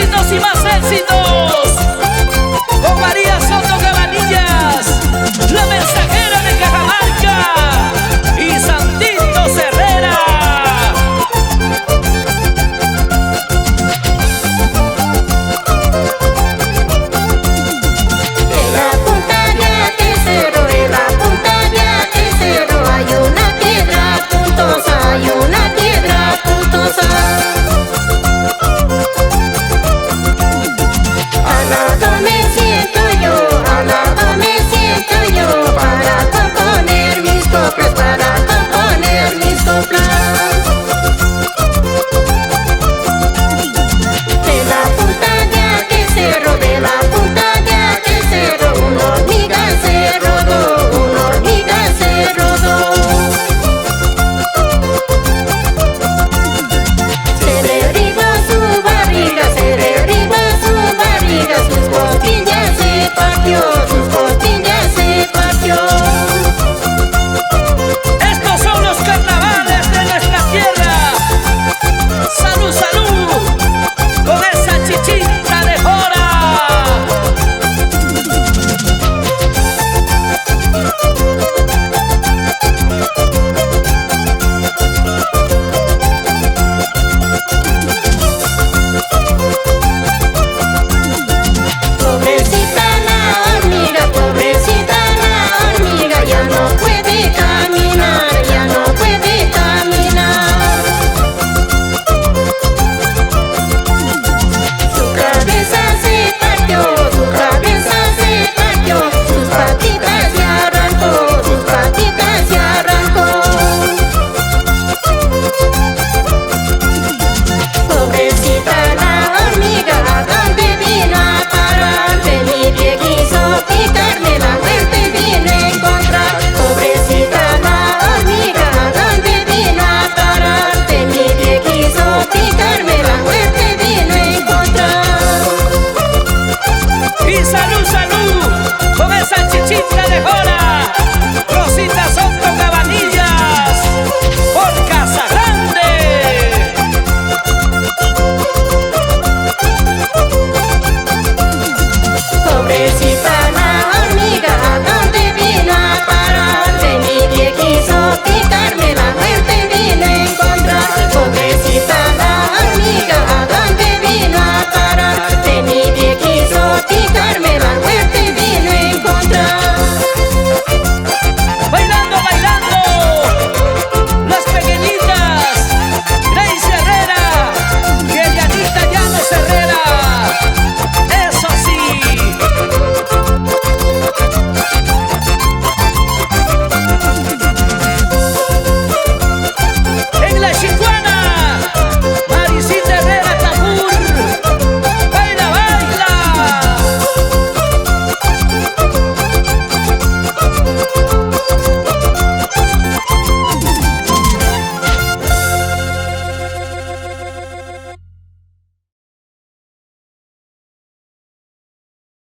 éxitos y más éxitos. Con María Soto Cabanillas, la mensajera de Cajamarca, y Santito Herrera. En la punta de aquel cerro, en la punta de aquel cerro, hay una piedra puntosa, hay una piedra puntosa. Al lado me siento yo, al lado me siento yo, para componer mis coplas, para componer mis coplas. De la punta de aquel cerro, de la punta de aquel cerro, una hormiga se rodó, una hormiga se rodó. Se derribó su barriga, se derribó su barriga, sus costillas se partió, sus costillas se partió. Estos son los carnavales de nuestra tierra. Salud, salud, con esa chichita de jora. Pobrecita la hormiga, ya no puede caminar, ya no puede caminar. Su cabeza se partió, su cabeza se partió, sus patitas se arrancó, sus patitas se arrancó. Pobrecita la hormiga, ¿a dónde vino a parar? De mi pie quiso picarme, la muerte vino a encontrar. Pobrecita la hormiga, ¿a dónde vino a parar? De mi pie quiso picarme, la muerte vino a encontrar. Y salud, salud, con esa chichita de jora. Rosita